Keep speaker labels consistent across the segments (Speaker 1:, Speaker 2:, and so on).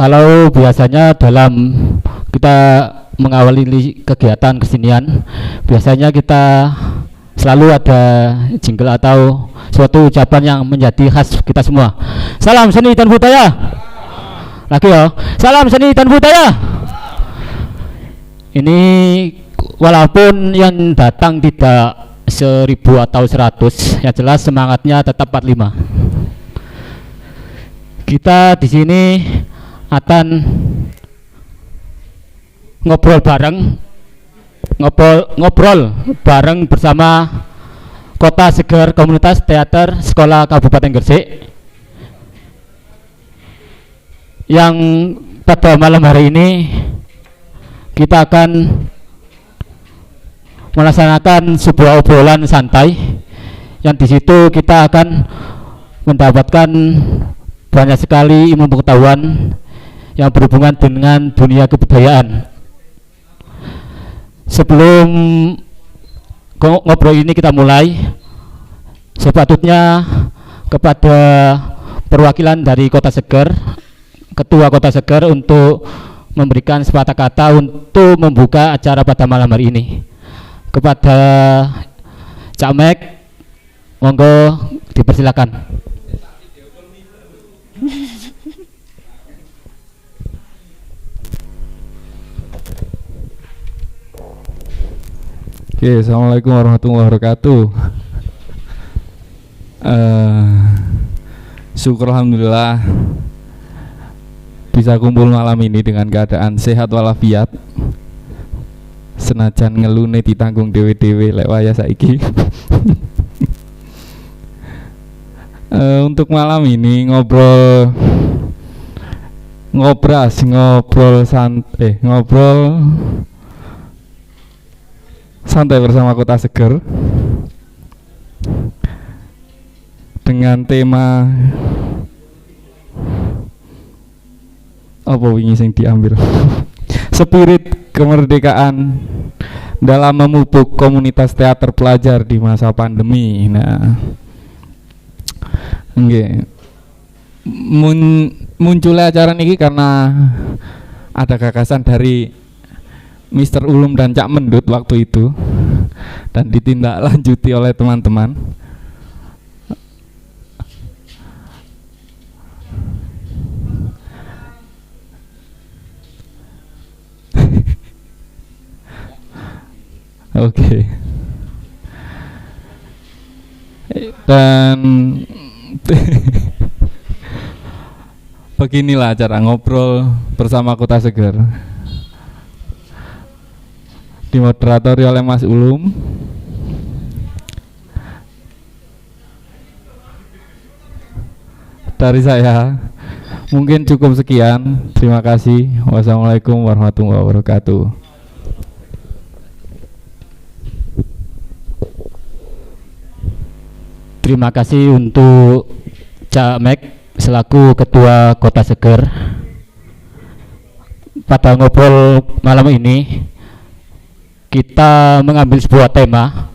Speaker 1: Kalau biasanya dalam kita mengawali kegiatan kesenian, biasanya kita selalu ada jingle atau suatu ucapan yang menjadi khas kita semua. Salam seni dan budaya. Lagi ya. Salam seni dan budaya. Ini walaupun yang datang tidak 1000 atau 100, yang jelas semangatnya tetap 45. Kita di sini akan ngobrol bareng bersama Kota Seger Komunitas Teater Sekolah Kabupaten Gresik, yang pada malam hari ini kita akan melaksanakan sebuah obrolan santai, yang di situ kita akan mendapatkan banyak sekali ilmu pengetahuan yang berhubungan dengan dunia kebudayaan. Sebelum ngobrol ini kita mulai, sepatutnya kepada perwakilan dari Kota Seger, Ketua Kota Seger, untuk memberikan sepatah kata untuk membuka acara pada malam hari ini. Kepada Cak Mek, monggo dipersilakan.
Speaker 2: Oke, assalamualaikum warahmatullahi wabarakatuh. Syukur alhamdulillah bisa kumpul malam ini dengan keadaan sehat walafiat, senajan ngelune ditanggung dewe-dewe lek waya saiki. Untuk malam ini ngobrol santai bersama Kota Seger dengan tema apa wingi sing diambil spirit kemerdekaan dalam memupuk komunitas teater pelajar di masa pandemi. Nah, munculnya acara ini karena ada gagasan dari Mr. Ulum dan Cak Mendut waktu itu, dan ditindaklanjuti oleh teman-teman. Oke. Dan beginilah cara ngobrol bersama Kota Seger, dimoderatori oleh Mas Ulum. Dari saya mungkin cukup sekian. Terima kasih. Wassalamualaikum warahmatullahi wabarakatuh.
Speaker 1: Terima kasih untuk Cak Mek selaku Ketua Kota Seger. Pada ngobrol malam ini kita mengambil sebuah tema.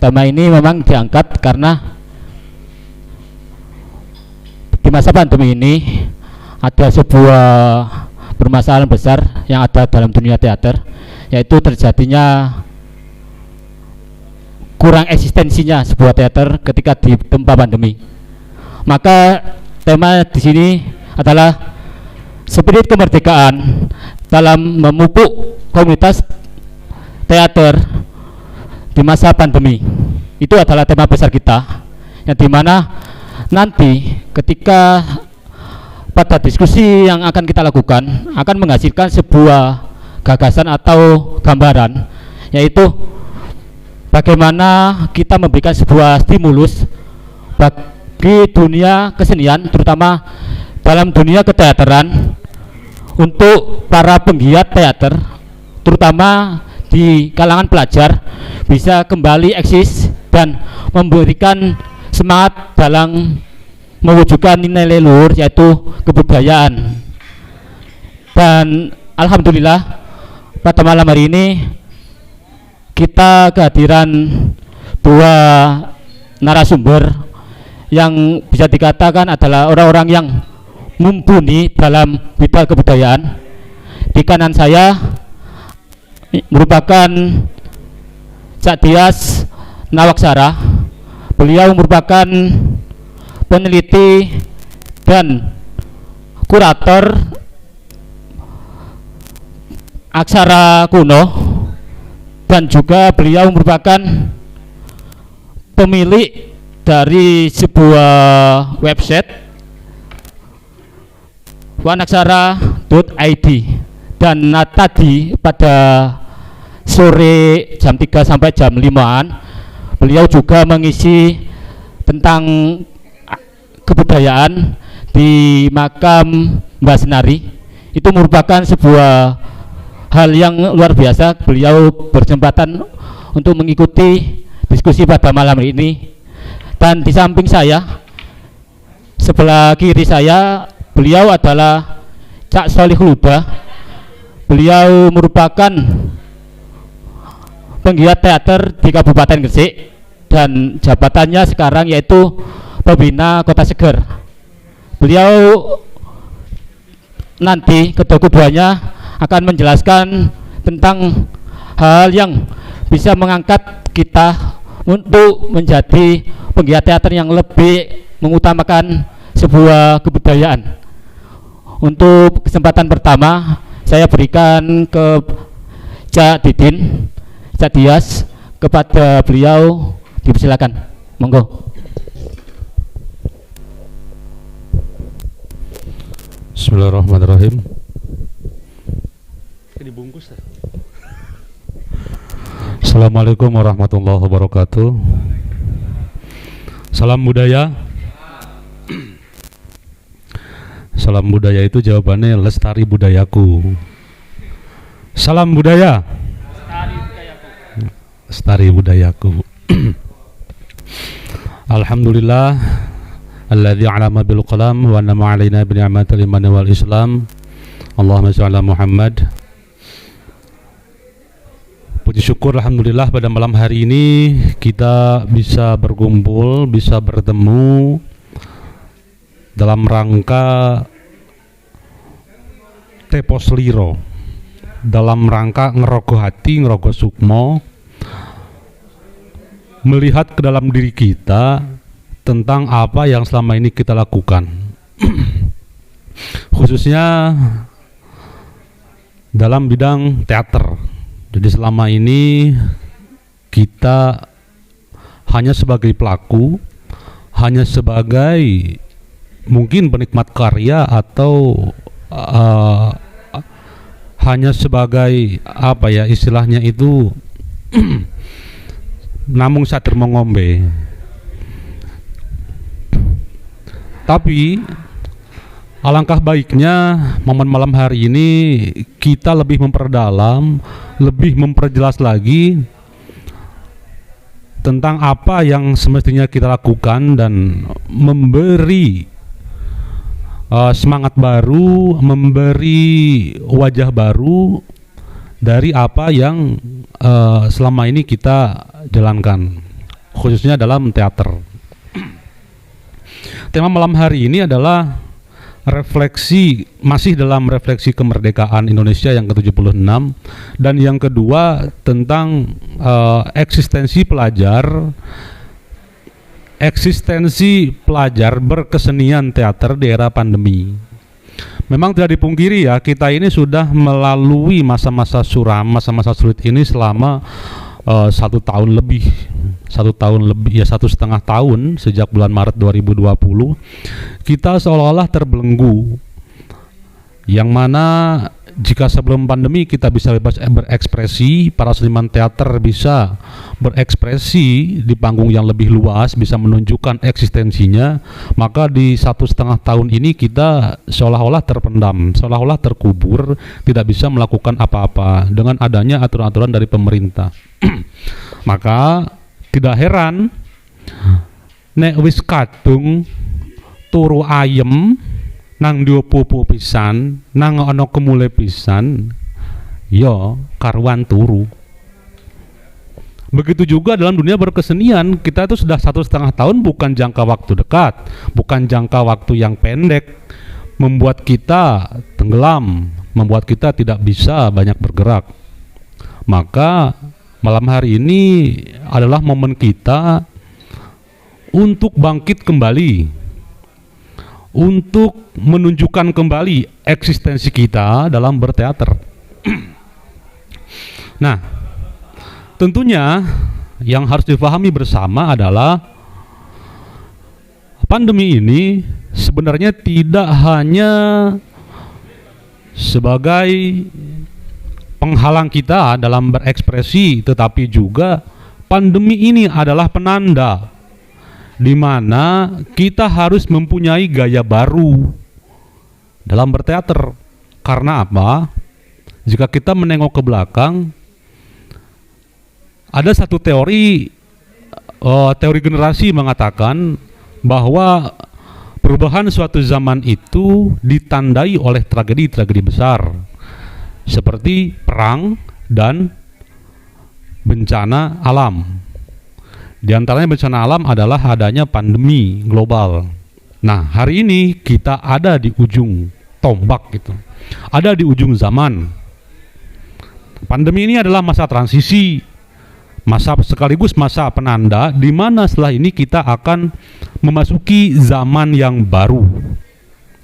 Speaker 1: Tema ini memang diangkat karena di masa pandemi ini ada sebuah permasalahan besar yang ada dalam dunia teater, yaitu terjadinya kurang eksistensinya sebuah teater ketika di tempat pandemi. Maka tema di sini adalah spirit kemerdekaan dalam memupuk komunitas teater di masa pandemi. Itu adalah tema besar kita, yang dimana nanti ketika pada diskusi yang akan kita lakukan akan menghasilkan sebuah gagasan atau gambaran, yaitu bagaimana kita memberikan sebuah stimulus bagi dunia kesenian, terutama dalam dunia keteateran, untuk para penggiat teater, terutama di kalangan pelajar, bisa kembali eksis dan memberikan semangat dalam mewujudkan nilai leluhur, yaitu kebudayaan. Dan alhamdulillah pada malam hari ini kita kehadiran dua narasumber yang bisa dikatakan adalah orang-orang yang mumpuni dalam bidang kebudayaan. Di kanan saya merupakan Cak Dias Nawaksara. Beliau merupakan peneliti dan kurator aksara kuno, dan juga beliau merupakan pemilik dari sebuah website wanaksara.id. Dan tadi pada sore jam 3 sampai jam 5-an beliau juga mengisi tentang kebudayaan di makam Mbah Senari. Itu merupakan sebuah hal yang luar biasa. Beliau berkesempatan untuk mengikuti diskusi pada malam ini. Dan di samping saya, sebelah kiri saya, beliau adalah Cak Solih Luda. Beliau merupakan penggiat teater di Kabupaten Gresik dan jabatannya sekarang yaitu Pembina Kota Seger. Beliau nanti keduanya akan menjelaskan tentang hal yang bisa mengangkat kita untuk menjadi penggiat teater yang lebih mengutamakan sebuah kebudayaan. Untuk kesempatan pertama saya berikan ke Cak Didin, Cak Dias, kepada beliau, dipersilakan, monggo.
Speaker 3: Bismillahirrahmanirrahim. Dibungkus ya. Assalamualaikum warahmatullahi wabarakatuh. Salam budaya. Salam budaya itu jawabannya lestari budayaku. Salam budaya. Lestari budayaku. Alhamdulillah alladzi 'alama bil qalam wa an'ama 'alaina bi ni'matil iman wal islam. Allahumma shalli ala Muhammad. Puji syukur alhamdulillah pada malam hari ini kita bisa berkumpul, bisa bertemu dalam rangka Tepos Liro, dalam rangka ngerogoh hati, ngerogoh sukmo, melihat ke dalam diri kita tentang apa yang selama ini kita lakukan. Khususnya dalam bidang teater. Jadi selama ini kita hanya sebagai pelaku, hanya sebagai mungkin penikmat karya, atau hanya sebagai apa ya istilahnya itu namung sader mengombe. Tapi alangkah baiknya momen malam hari ini kita lebih memperdalam, lebih memperjelas lagi tentang apa yang semestinya kita lakukan dan memberi semangat baru, memberi wajah baru dari apa yang selama ini kita jalankan, khususnya dalam teater. Tema malam hari ini adalah refleksi, masih dalam refleksi kemerdekaan Indonesia yang ke-76, dan yang kedua tentang eksistensi pelajar berkesenian teater di era pandemi. Memang tidak dipungkiri ya, kita ini sudah melalui masa-masa suram, masa-masa sulit ini selama 1 tahun lebih, 1,5 tahun sejak bulan Maret 2020 kita seolah-olah terbelenggu, yang mana jika sebelum pandemi kita bisa bebas berekspresi, para seniman teater bisa berekspresi di panggung yang lebih luas, bisa menunjukkan eksistensinya, maka di 1,5 tahun ini kita seolah-olah terpendam, seolah-olah terkubur, tidak bisa melakukan apa-apa dengan adanya aturan-aturan dari pemerintah. Maka tidak heran nek wis kadung turu ayem nang diopo-opo pisan, nang ana kemule pisan, ya karuan turu. Begitu juga dalam dunia berkesenian, kita itu sudah 1,5 tahun bukan jangka waktu dekat, bukan jangka waktu yang pendek, membuat kita tenggelam, membuat kita tidak bisa banyak bergerak. Maka malam hari ini adalah momen kita untuk bangkit kembali, untuk menunjukkan kembali eksistensi kita dalam berteater. Nah, tentunya yang harus dipahami bersama adalah pandemi ini sebenarnya tidak hanya sebagai penghalang kita dalam berekspresi, tetapi juga pandemi ini adalah penanda di mana kita harus mempunyai gaya baru dalam berteater. Karena apa? Jika kita menengok ke belakang, ada satu teori generasi mengatakan bahwa perubahan suatu zaman itu ditandai oleh tragedi-tragedi besar seperti perang dan bencana alam. Di antaranya bencana alam adalah adanya pandemi global. Nah, hari ini kita ada di ujung tombak gitu. Ada di ujung zaman. Pandemi ini adalah masa transisi, masa sekaligus masa penanda di mana setelah ini kita akan memasuki zaman yang baru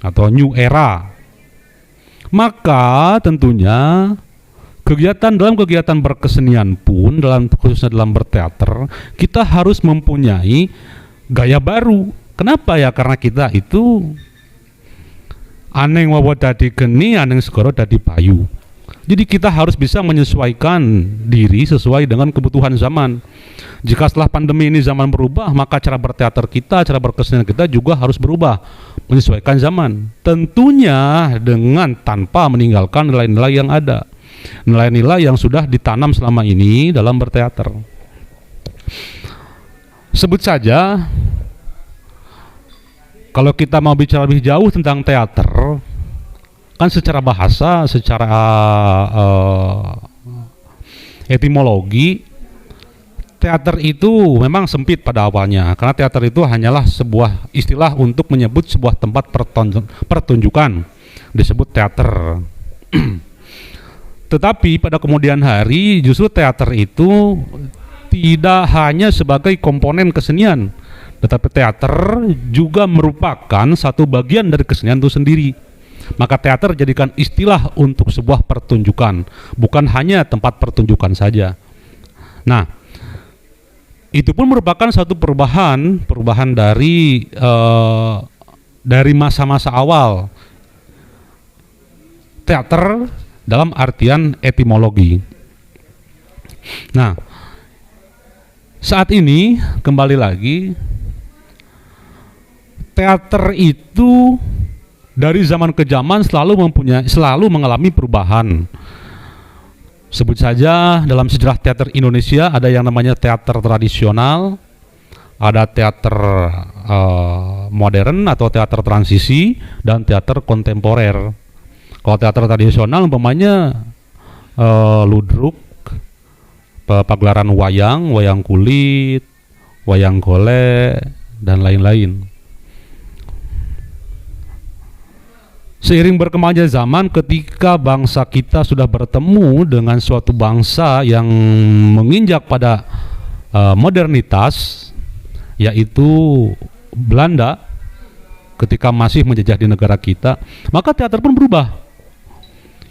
Speaker 3: atau new era. Maka tentunya dalam kegiatan berkesenian pun, khususnya dalam berteater, kita harus mempunyai gaya baru. Kenapa ya? Karena kita itu aneng wawa dadi geni, aneng segoro dadi payu. Jadi kita harus bisa menyesuaikan diri sesuai dengan kebutuhan zaman. Jika setelah pandemi ini zaman berubah, maka cara berteater kita, cara berkesenian kita juga harus berubah, menyesuaikan zaman. Tentunya dengan tanpa meninggalkan nilai-nilai yang ada, nilai-nilai yang sudah ditanam selama ini dalam berteater. Sebut saja, kalau kita mau bicara lebih jauh tentang teater, kan secara bahasa, secara etimologi, teater itu memang sempit pada awalnya, karena teater itu hanyalah sebuah istilah untuk menyebut sebuah tempat pertunjukan, disebut teater. Tetapi pada kemudian hari justru teater itu tidak hanya sebagai komponen kesenian, tetapi teater juga merupakan satu bagian dari kesenian itu sendiri. Maka teater jadikan istilah untuk sebuah pertunjukan, bukan hanya tempat pertunjukan saja. Nah, itu pun merupakan satu perubahan dari masa-masa awal teater dalam artian etimologi. Nah, saat ini kembali lagi, teater itu dari zaman ke zaman selalu mengalami perubahan. Sebut saja dalam sejarah teater Indonesia ada yang namanya teater tradisional, ada teater modern atau teater transisi, dan teater kontemporer. Kalau teater tradisional umpamanya ludruk, pagelaran wayang kulit, wayang golek, dan lain-lain. Seiring berkembangnya zaman, ketika bangsa kita sudah bertemu dengan suatu bangsa yang menginjak pada modernitas, yaitu Belanda, ketika masih menjajah di negara kita, maka teater pun berubah.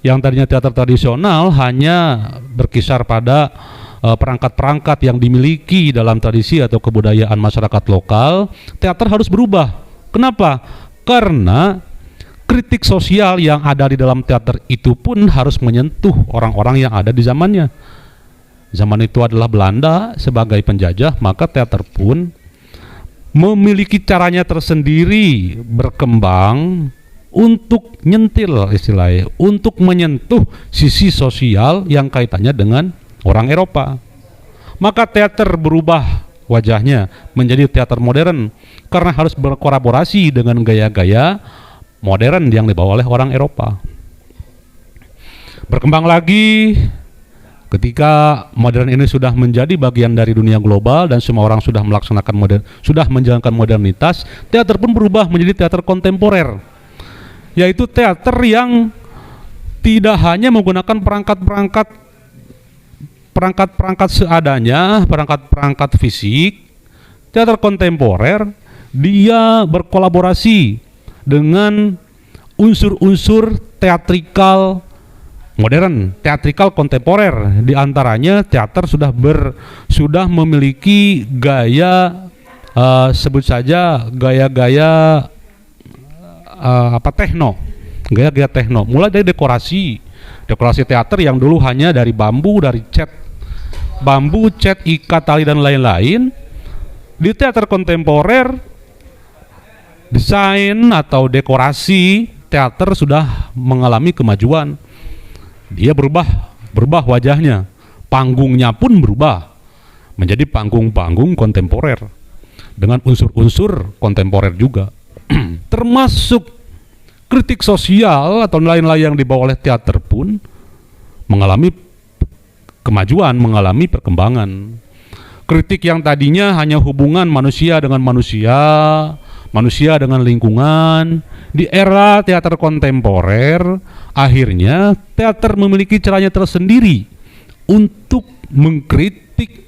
Speaker 3: Yang tadinya teater tradisional hanya berkisar pada perangkat-perangkat yang dimiliki dalam tradisi atau kebudayaan masyarakat lokal, teater harus berubah. Kenapa? Karena kritik sosial yang ada di dalam teater itu pun harus menyentuh orang-orang yang ada di zamannya. Zaman itu adalah Belanda sebagai penjajah, maka teater pun memiliki caranya tersendiri berkembang untuk nyentil istilahnya, untuk menyentuh sisi sosial yang kaitannya dengan orang Eropa. Maka teater berubah wajahnya menjadi teater modern karena harus berkolaborasi dengan gaya-gaya modern yang dibawa oleh orang Eropa. Berkembang lagi ketika modern ini sudah menjadi bagian dari dunia global dan semua orang sudah menjalankan modernitas, teater pun berubah menjadi teater kontemporer. yaitu teater yang tidak hanya menggunakan perangkat-perangkat seadanya, perangkat-perangkat fisik. Teater kontemporer dia berkolaborasi dengan unsur-unsur teatrikal modern, teatrikal kontemporer. Di antaranya teater sudah memiliki gaya sebut saja gaya-gaya techno. Gaya-gaya techno. Mulai dari dekorasi teater yang dulu hanya dari bambu, dari cat, ikat tali dan lain-lain. Di teater kontemporer, desain atau dekorasi teater sudah mengalami kemajuan. Dia berubah wajahnya, panggungnya pun berubah menjadi panggung-panggung kontemporer dengan unsur-unsur kontemporer juga. Termasuk kritik sosial atau lain-lain yang dibawa oleh teater pun mengalami kemajuan, mengalami perkembangan. Kritik yang tadinya hanya hubungan manusia dengan manusia, manusia dengan lingkungan, di era teater kontemporer, akhirnya teater memiliki caranya tersendiri untuk mengkritik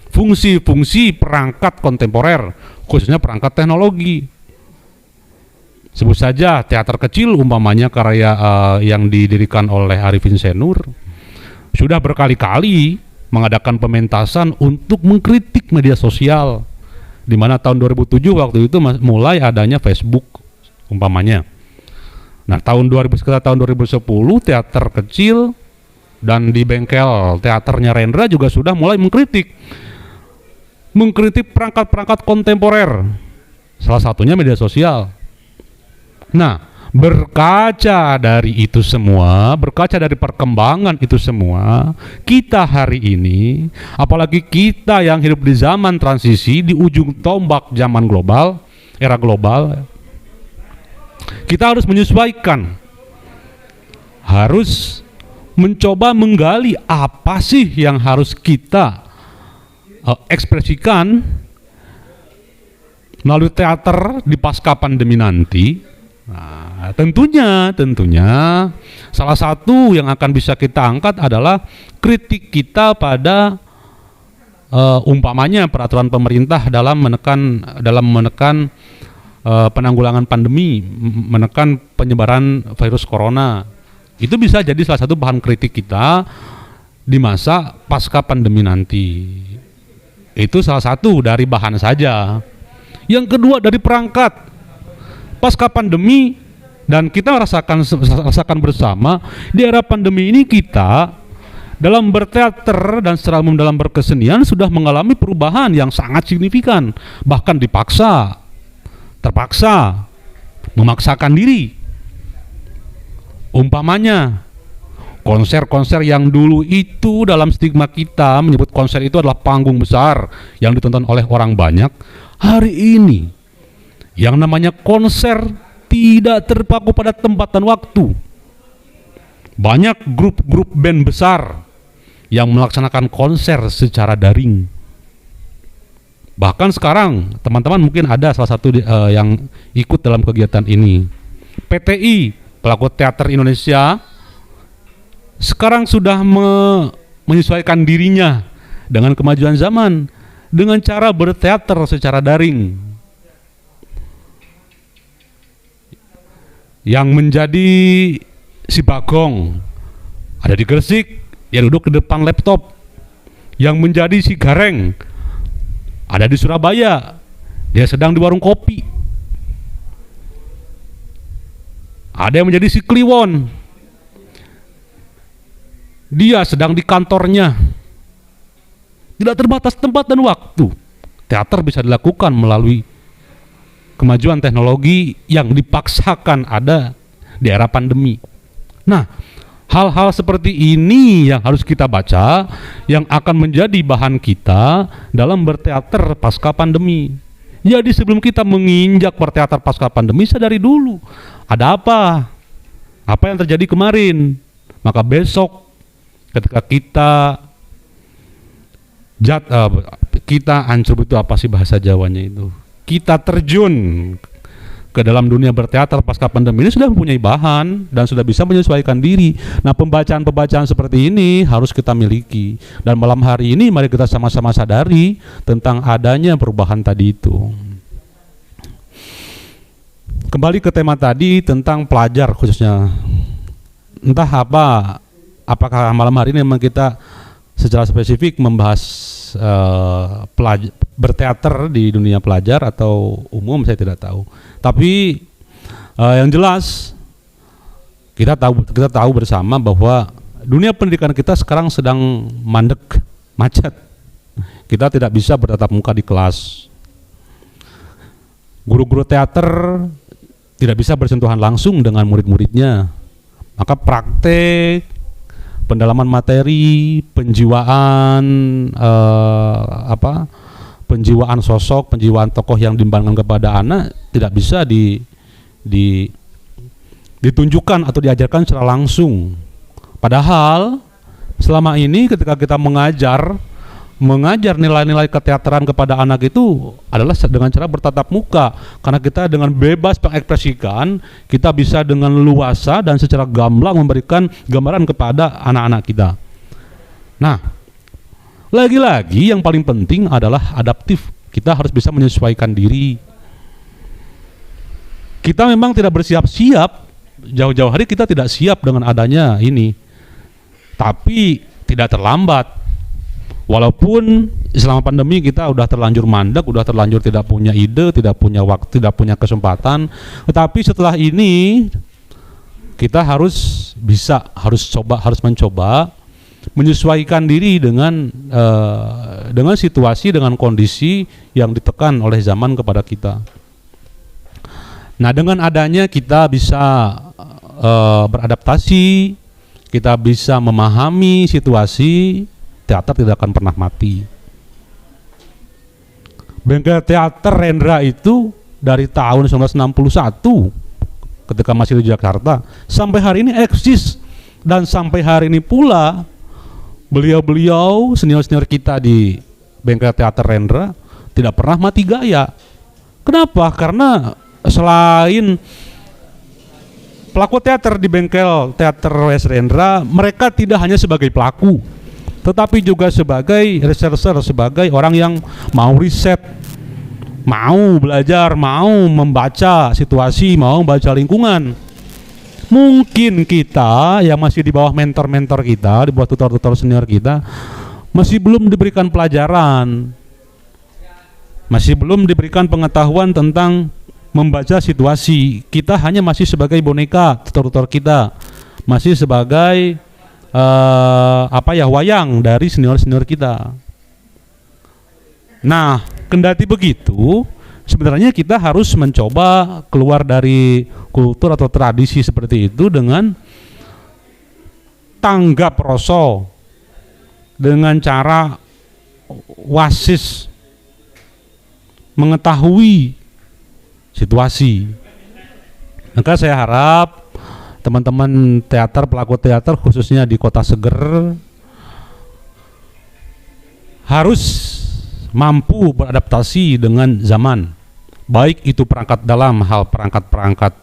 Speaker 3: fungsi-fungsi perangkat kontemporer, khususnya perangkat teknologi. Sebut saja teater kecil, umpamanya karya yang didirikan oleh Arifin Senur, sudah berkali-kali mengadakan pementasan untuk mengkritik media sosial, di mana tahun 2007 waktu itu mulai adanya Facebook umpamanya. Nah, sekitar tahun 2010 teater kecil dan di bengkel teaternya Rendra juga sudah mulai mengkritik perangkat-perangkat kontemporer, salah satunya media sosial. Nah, berkaca dari itu semua, berkaca dari perkembangan itu semua, kita hari ini, apalagi kita yang hidup di zaman transisi, di ujung tombak zaman global, era global, kita harus menyesuaikan, harus mencoba menggali apa sih yang harus kita ekspresikan melalui teater di pasca pandemi nanti. Nah, tentunya salah satu yang akan bisa kita angkat adalah kritik kita pada umpamanya peraturan pemerintah dalam menekan penanggulangan pandemi, menekan penyebaran virus corona. Itu bisa jadi salah satu bahan kritik kita di masa pasca pandemi nanti. Itu salah satu dari bahan saja. Yang kedua dari perangkat. Pasca pandemi, dan kita rasakan bersama di era pandemi ini, kita dalam berteater dan secara umum dalam berkesenian sudah mengalami perubahan yang sangat signifikan, bahkan terpaksa memaksakan diri. Umpamanya konser-konser yang dulu itu dalam stigma kita menyebut konser itu adalah panggung besar yang ditonton oleh orang banyak, hari ini yang namanya konser tidak terpaku pada tempat dan waktu. Banyak grup-grup band besar yang melaksanakan konser secara daring. Bahkan sekarang teman-teman mungkin ada salah satu yang ikut dalam kegiatan ini. PTI, Pelaku Teater Indonesia, sekarang sudah menyesuaikan dirinya dengan kemajuan zaman dengan cara berteater secara daring. Yang menjadi si Bagong ada di Gresik, yang duduk ke depan laptop. Yang menjadi si Gareng ada di Surabaya, dia sedang di warung kopi. Ada yang menjadi si Kliwon, dia sedang di kantornya. Tidak terbatas tempat dan waktu. Teater bisa dilakukan melalui kemajuan teknologi yang dipaksakan ada di era pandemi. Nah, hal-hal seperti ini yang harus kita baca, yang akan menjadi bahan kita dalam berteater pasca pandemi. Jadi sebelum kita menginjak berteater pasca pandemi, sadari dulu ada apa yang terjadi kemarin. Maka besok ketika kita ancur, itu apa sih bahasa Jawanya itu? Kita terjun ke dalam dunia berteater pasca pandemi ini sudah mempunyai bahan dan sudah bisa menyesuaikan diri. Nah, pembacaan-pembacaan seperti ini harus kita miliki. Dan malam hari ini mari kita sama-sama sadari tentang adanya perubahan tadi itu. Kembali ke tema tadi tentang pelajar khususnya. Entah apakah malam hari ini memang kita secara spesifik membahas berteater di dunia pelajar atau umum, saya tidak tahu. Tapi yang jelas kita tahu bersama bahwa dunia pendidikan kita sekarang sedang mandek, macet. Kita tidak bisa bertatap muka di kelas. Guru-guru teater tidak bisa bersentuhan langsung dengan murid-muridnya. Maka praktek, pendalaman materi, penjiwaan penjiwaan sosok, penjiwaan tokoh yang diembankan kepada anak tidak bisa ditunjukkan atau diajarkan secara langsung. Padahal selama ini ketika kita mengajar nilai-nilai keteateran kepada anak itu adalah dengan cara bertatap muka, karena kita dengan bebas mengekspresikan, kita bisa dengan luasa dan secara gamblang memberikan gambaran kepada anak-anak kita. Nah, lagi-lagi yang paling penting adalah adaptif. Kita harus bisa menyesuaikan diri. Kita memang tidak bersiap-siap, jauh-jauh hari kita tidak siap dengan adanya ini, tapi tidak terlambat. Walaupun selama pandemi kita udah terlanjur mandek, udah terlanjur tidak punya ide, tidak punya waktu, tidak punya kesempatan, tetapi setelah ini kita harus mencoba menyesuaikan diri dengan situasi, dengan kondisi yang ditekan oleh zaman kepada kita. Nah, dengan adanya kita bisa beradaptasi, kita bisa memahami situasi, teater tidak akan pernah mati. Bengkel Teater Rendra itu dari tahun 1961 ketika masih di Jakarta sampai hari ini eksis, dan sampai hari ini pula beliau-beliau senior-senior kita di Bengkel Teater Rendra tidak pernah mati gaya. Kenapa? Karena selain pelaku teater di Bengkel Teater WS Rendra, mereka tidak hanya sebagai pelaku, tetapi juga sebagai researcher, sebagai orang yang mau riset, mau belajar, mau membaca situasi, mau membaca lingkungan. Mungkin kita yang masih di bawah mentor-mentor kita, di bawah tutor-tutor senior kita, masih belum diberikan pelajaran, masih belum diberikan pengetahuan tentang membaca situasi. Kita hanya masih sebagai boneka, tutor-tutor kita masih sebagai wayang dari senior-senior kita. Nah, kendati begitu, sebenarnya kita harus mencoba keluar dari kultur atau tradisi seperti itu dengan tanggap rasa, dengan cara wasis, mengetahui situasi. Maka saya harap teman-teman teater, pelaku teater khususnya di Kota Seger harus mampu beradaptasi dengan zaman, baik itu perangkat dalam hal perangkat-perangkat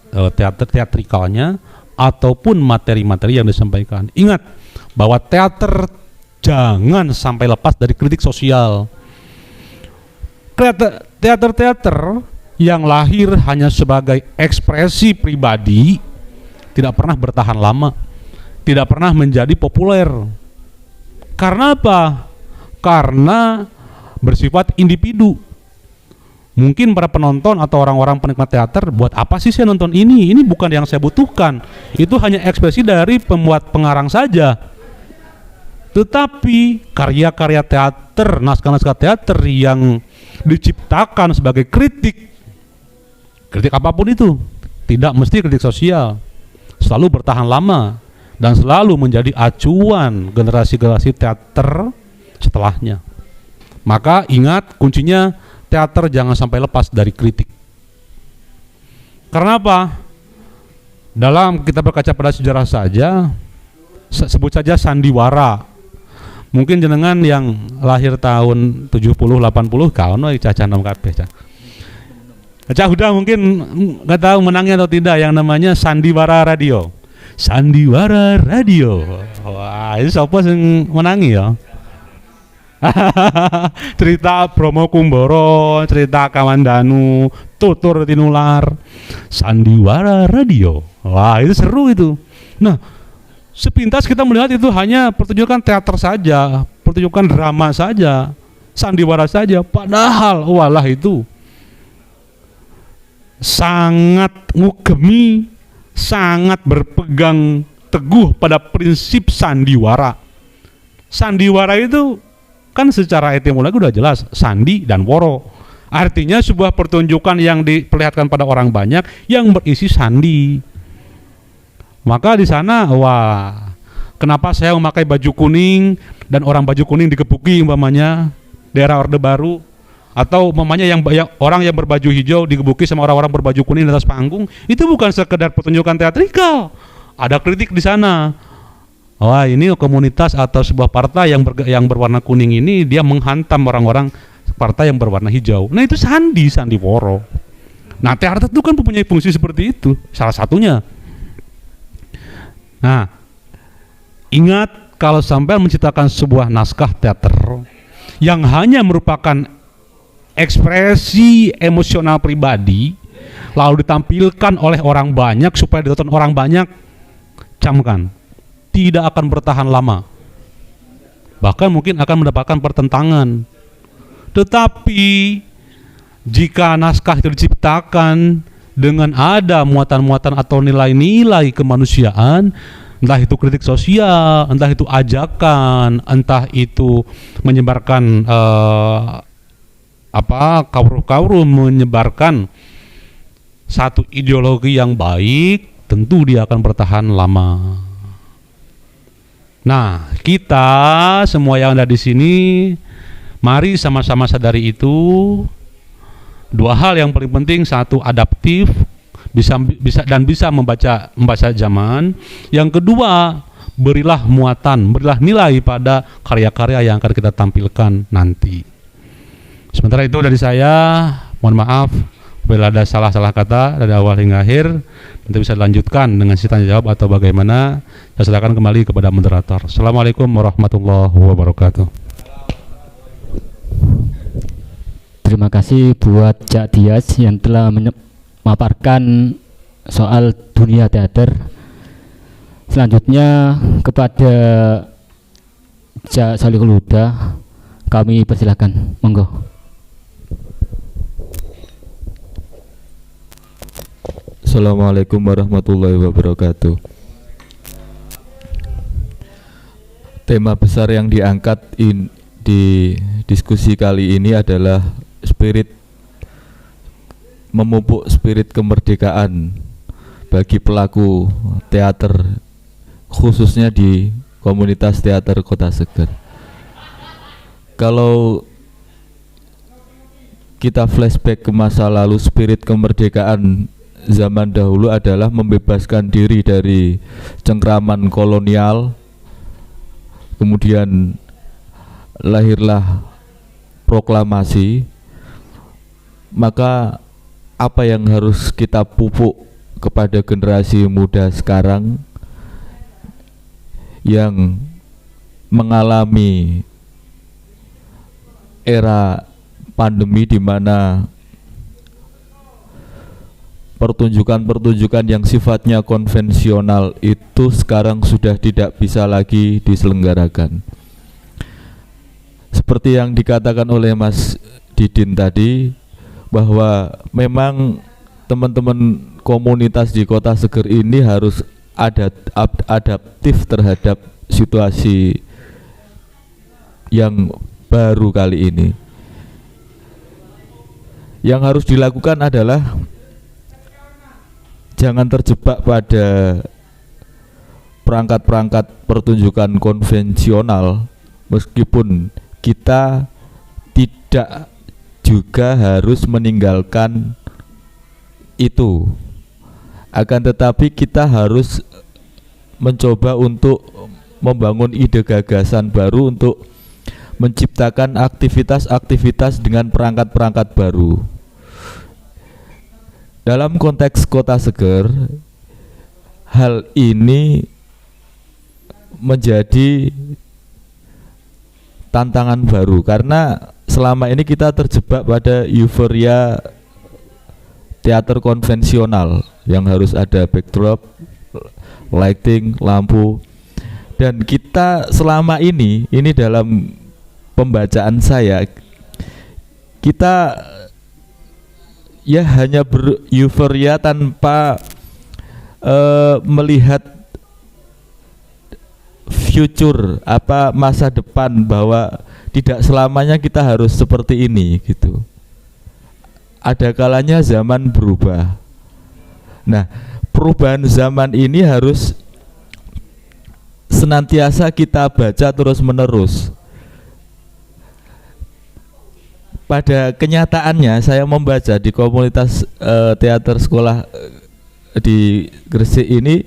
Speaker 3: teatrikalnya ataupun materi-materi yang disampaikan. Ingat bahwa teater jangan sampai lepas dari kritik sosial. Teater-teater yang lahir hanya sebagai ekspresi pribadi tidak pernah bertahan lama, tidak pernah menjadi populer. Karena apa? Karena bersifat individu. Mungkin para penonton atau orang-orang penikmat teater, buat apa sih saya nonton ini? Ini bukan yang saya butuhkan. Itu hanya ekspresi dari pembuat pengarang saja. Tetapi karya-karya teater, naskah-naskah teater yang diciptakan sebagai kritik apapun itu, tidak mesti kritik sosial, selalu bertahan lama dan selalu menjadi acuan generasi-generasi teater setelahnya. Maka ingat, kuncinya teater jangan sampai lepas dari kritik. Karena apa? Dalam kita berkaca pada sejarah saja, sebut saja sandiwara. Mungkin jenengan yang lahir tahun 70-80 kawan caca nom kabeh. Cak Huda mungkin nggak tahu menangnya atau tidak yang namanya Sandiwara Radio. Sandiwara Radio. Wah, itu siapa yang menangi ya? Cerita Bromo Kumboro, cerita Kawandanu, Tutur Tinular, Sandiwara Radio. Wah, itu seru itu. Nah, sepintas kita melihat itu hanya pertunjukan teater saja, pertunjukan drama saja, sandiwara saja. Padahal, walah itu sangat ngugemi, sangat berpegang teguh pada prinsip sandiwara. Sandiwara itu kan secara etimologi udah jelas, sandi dan woro. Artinya sebuah pertunjukan yang diperlihatkan pada orang banyak yang berisi sandi. Maka di sana, wah, kenapa saya memakai baju kuning dan orang baju kuning digebuki umpamanya daerah Orde Baru, atau umpamanya yang orang yang berbaju hijau digebuki sama orang-orang berbaju kuning di atas panggung, itu bukan sekedar pertunjukan teatrikal. Ada kritik di sana. Wah, ini komunitas atau sebuah partai yang berwarna kuning ini dia menghantam orang-orang partai yang berwarna hijau. Nah, itu sandiworo. Nah, teater itu kan mempunyai fungsi seperti itu, salah satunya. Nah, ingat kalau sampai menciptakan sebuah naskah teater yang hanya merupakan ekspresi emosional pribadi lalu ditampilkan oleh orang banyak supaya ditonton orang banyak, camkan, tidak akan bertahan lama, bahkan mungkin akan mendapatkan pertentangan. Tetapi jika naskah itu diciptakan dengan ada muatan-muatan atau nilai-nilai kemanusiaan, entah itu kritik sosial, entah itu ajakan, entah itu menyebarkan kawruh-kawruh, menyebarkan satu ideologi yang baik, tentu dia akan bertahan lama. Nah, kita semua yang ada di sini, mari sama-sama sadari itu. Dua hal yang paling penting: satu, adaptif, bisa membaca zaman. Yang kedua, berilah muatan, berilah nilai pada karya-karya yang akan kita tampilkan nanti. Sementara itu dari saya, mohon maaf bila ada salah-salah kata dari awal hingga akhir. Nanti bisa dilanjutkan dengan sesi tanya jawab atau bagaimana. Saya silakan kembali kepada moderator. Assalamualaikum warahmatullahi wabarakatuh.
Speaker 1: Terima kasih buat Cak Dias yang telah memaparkan soal dunia teater. Selanjutnya kepada Cak Solihul Huda, kami persilakan, monggo.
Speaker 4: Assalamualaikum warahmatullahi wabarakatuh. Tema besar yang diangkat di diskusi kali ini adalah memupuk spirit kemerdekaan bagi pelaku teater, khususnya di komunitas teater Kota Seger. Kalau kita flashback ke masa lalu, spirit kemerdekaan zaman dahulu adalah membebaskan diri dari cengkraman kolonial. Kemudian lahirlah proklamasi. Maka apa yang harus kita pupuk kepada generasi muda sekarang yang mengalami era pandemi, di mana pertunjukan-pertunjukan yang sifatnya konvensional itu sekarang sudah tidak bisa lagi diselenggarakan. Seperti yang dikatakan oleh Mas Didin tadi, bahwa memang teman-teman komunitas di Kota Seger ini harus adaptif terhadap situasi yang baru kali ini. Yang harus dilakukan adalah jangan terjebak pada perangkat-perangkat pertunjukan konvensional, meskipun kita tidak juga harus meninggalkan itu. Akan tetapi kita harus mencoba untuk membangun ide gagasan baru untuk menciptakan aktivitas-aktivitas dengan perangkat-perangkat baru. dalam konteks Kota Seger, hal ini menjadi tantangan baru karena selama ini kita terjebak pada euforia teater konvensional yang harus ada backdrop, lighting, lampu. Dan kita selama ini dalam pembacaan saya, kita ya hanya beruforia tanpa melihat future, apa masa depan, bahwa tidak selamanya kita harus seperti ini gitu. Ada kalanya zaman berubah. Nah, perubahan zaman ini harus senantiasa kita baca terus-menerus. Pada kenyataannya saya membaca di komunitas teater sekolah di Gresik ini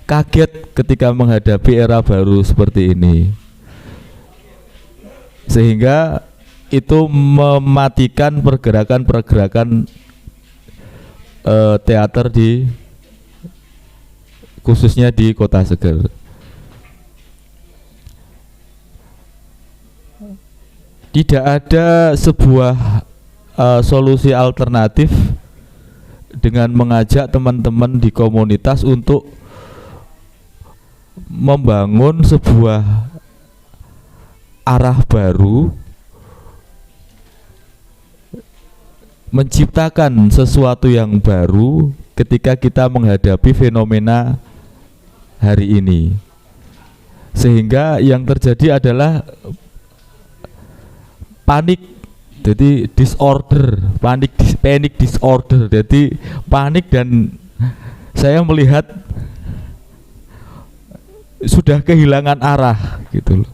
Speaker 4: kaget ketika menghadapi era baru seperti ini, sehingga itu mematikan pergerakan-pergerakan teater khususnya di Kota Seger. Tidak ada sebuah solusi alternatif dengan mengajak teman-teman di komunitas untuk membangun sebuah arah baru, menciptakan sesuatu yang baru ketika kita menghadapi fenomena hari ini. Sehingga yang terjadi adalah panik, jadi panic disorder. Jadi panik, dan saya melihat sudah kehilangan arah gitu loh.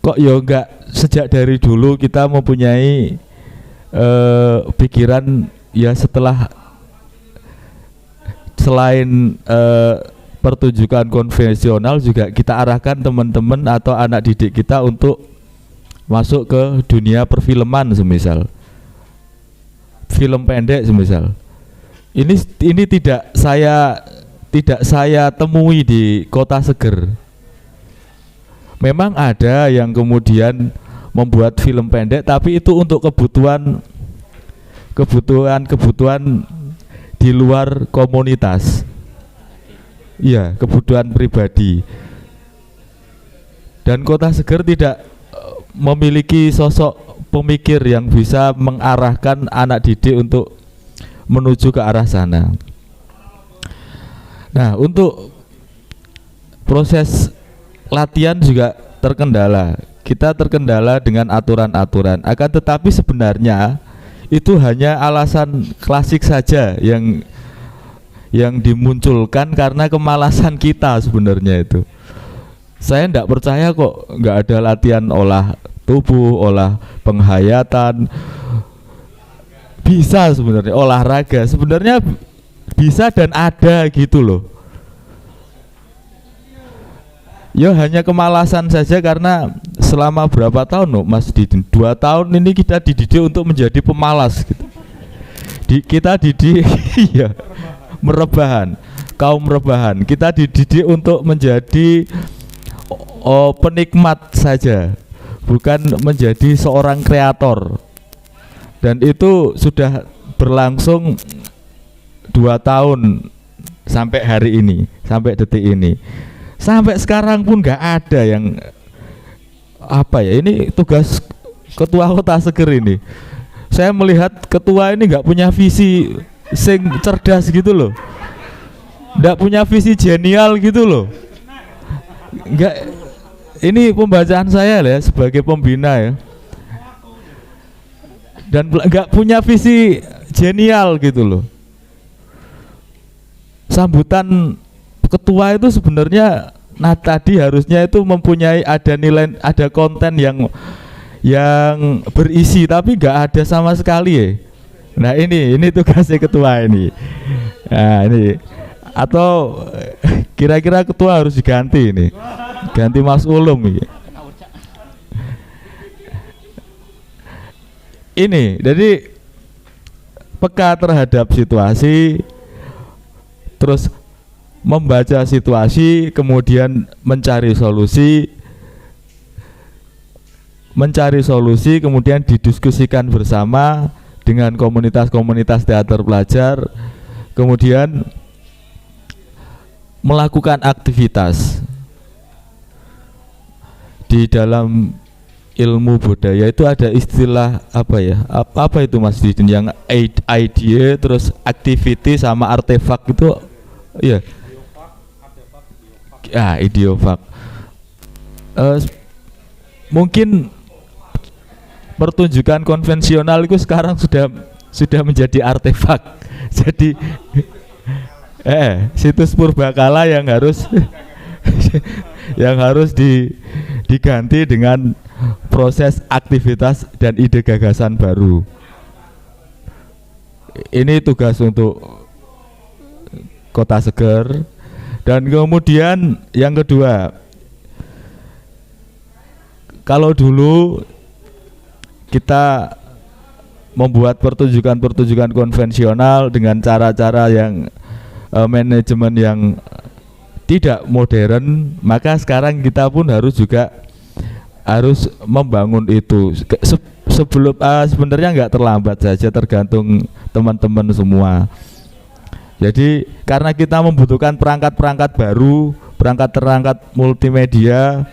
Speaker 4: Kok ya enggak sejak dari dulu kita mempunyai pikiran ya, setelah selain pertunjukan konvensional juga kita arahkan teman-teman atau anak didik kita untuk masuk ke dunia perfilman, semisal film pendek semisal. Ini tidak saya temui di Kota Seger. Memang ada yang kemudian membuat film pendek, tapi itu untuk kebutuhan di luar komunitas. Iya, kebutuhan pribadi. Dan Kota Seger tidak memiliki sosok pemikir yang bisa mengarahkan anak didik untuk menuju ke arah sana. Nah, untuk proses latihan juga terkendala. Kita terkendala dengan aturan-aturan. Akan tetapi sebenarnya itu hanya alasan klasik saja yang dimunculkan karena kemalasan kita sebenarnya itu. Saya tidak percaya kok nggak ada latihan olah tubuh, olah penghayatan. Bisa sebenarnya olahraga. Sebenarnya bisa dan ada gitu loh. Ya hanya kemalasan saja karena selama berapa tahun loh Mas Didin? 2 tahun ini kita dididik untuk menjadi pemalas gitu. Kita dididik ya, merebahan, kaum rebahan. Kita dididik untuk menjadi penikmat saja, bukan menjadi seorang kreator. Dan itu sudah berlangsung 2 tahun sampai hari ini, sampai detik ini. Sampai sekarang pun nggak ada yang apa ya, ini tugas ketua Kota Seger ini. Saya melihat ketua ini nggak punya visi sing cerdas gitu loh, nggak punya visi genial gitu loh. Nggak, ini pembacaan saya lah ya, sebagai pembina ya, dan nggak punya visi genial gitu loh. Sambutan ketua itu sebenarnya tadi harusnya itu mempunyai ada nilai, ada konten yang berisi, tapi nggak ada sama sekali ya. Nah ini tugasnya ketua ini. Nah ini, atau kira-kira ketua harus diganti ini, ganti Mas Ulum ini. Ini jadi peka terhadap situasi, terus membaca situasi, kemudian mencari solusi, kemudian didiskusikan bersama dengan komunitas-komunitas teater pelajar, kemudian melakukan aktivitas. Di dalam ilmu budaya itu ada istilah apa ya? Apa itu Mas Didin, yang idea terus activity sama artefak itu ya. Ideofak. Mungkin pertunjukan konvensional itu sekarang sudah menjadi artefak. Jadi situs purbakala yang harus diganti dengan proses aktivitas dan ide gagasan baru. Ini tugas untuk Kota Seger. Dan kemudian yang kedua, kalau dulu kita membuat pertunjukan konvensional dengan cara-cara yang manajemen yang tidak modern, maka sekarang kita pun harus membangun itu. Sebelum sebenarnya nggak terlambat saja, tergantung teman-teman semua. Jadi karena kita membutuhkan perangkat-perangkat baru, perangkat multimedia,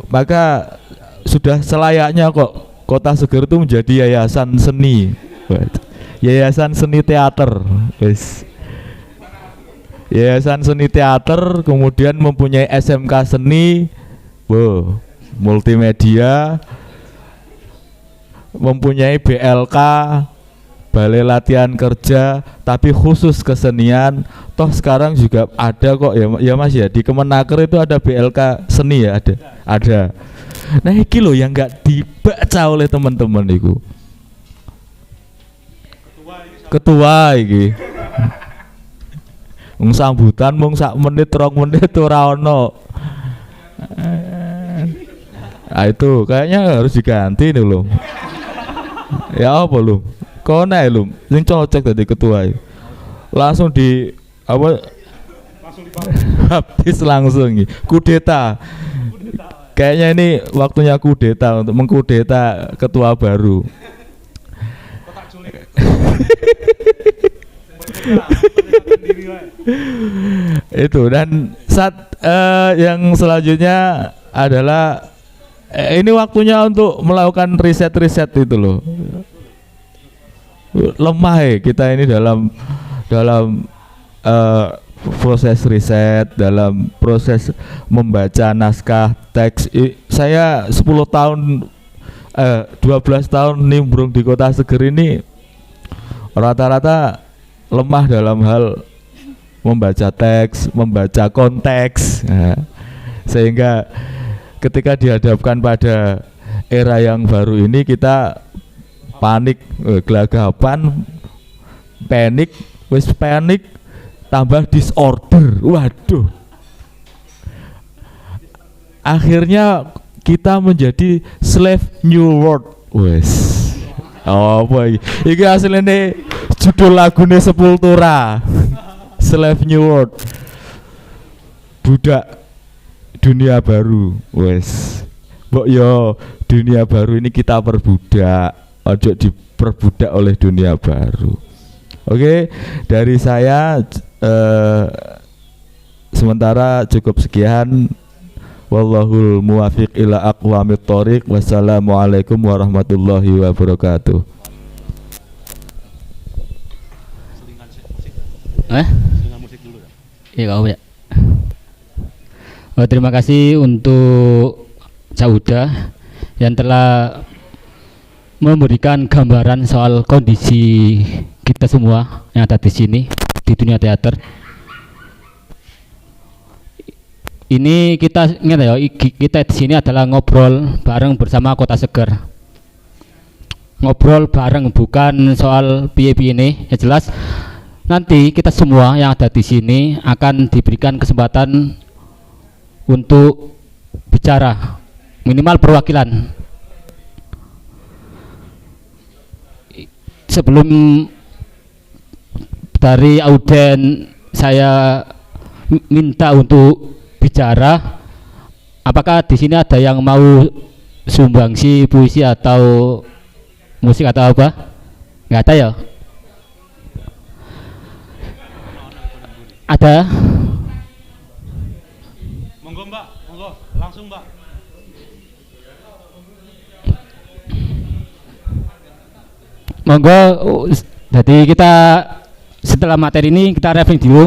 Speaker 4: maka sudah selayaknya kok Kota Seger itu menjadi yayasan seni, yayasan seni teater, yayasan seni teater, kemudian mempunyai SMK seni, multimedia, mempunyai BLK, balai latihan kerja, tapi khusus kesenian. Toh sekarang juga ada kok ya Mas ya, di Kemenaker itu ada BLK seni ya, ada. Nah iki loh yang nggak dibaca oleh teman-teman itu. Ketua iki. Sambutan mung sak menit 2 menit ora ono. Itu kayaknya harus diganti nih loh. Ya apa loh? Kau naik loh, sing cocok tadi ketua. Langsung habis langsung nih. Kudeta. Kayaknya ini waktunya kudeta, untuk mengkudeta ketua baru. Itu. Dan yang selanjutnya adalah ini waktunya untuk melakukan riset itu loh. Lemah kita ini dalam proses riset, dalam proses membaca naskah teks. Saya 10 tahun 12 tahun nimbrung di Kota Seger ini rata-rata lemah dalam hal membaca teks, membaca konteks. Sehingga ketika dihadapkan pada era yang baru ini kita panik, gelagapan, panik, tambah disorder. Waduh. Akhirnya kita menjadi slave new world. Apa iki? Iki asline judul lagune Sepultura. Slave new world. Budak dunia baru. Mbok yo dunia baru ini kita perbudak, ojo diperbudak oleh dunia baru. Oke, dari saya sementara cukup sekian. Wallahul muwafiq ila aqwamit thoriq. Wassalamualaikum warahmatullahi wabarakatuh.
Speaker 1: Iya kau ya. Terima kasih untuk Cak Uda yang telah memberikan gambaran soal kondisi kita semua yang ada di sini di dunia teater. Ini kita ingat ya, kita di sini adalah ngobrol bareng bersama Kota Seger. Ngobrol bareng, bukan soal piye-piye ini. Ya jelas nanti kita semua yang ada di sini akan diberikan kesempatan untuk bicara, minimal perwakilan. sebelum dari auden saya minta untuk bicara, apakah di sini ada yang mau sumbangsi puisi atau musik atau apa? Nggak ada ya? Ada?
Speaker 3: Monggo Mbak, monggo langsung Mbak.
Speaker 1: Monggo, jadi kita setelah materi ini kita review dulu,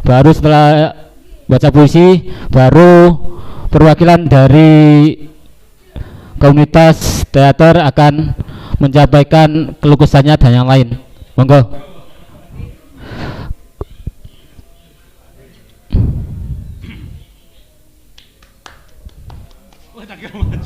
Speaker 1: baru setelah baca puisi, baru perwakilan dari komunitas teater akan menyampaikan keluh kesahnya dan yang lain. Monggo.
Speaker 3: Wah, tak kira.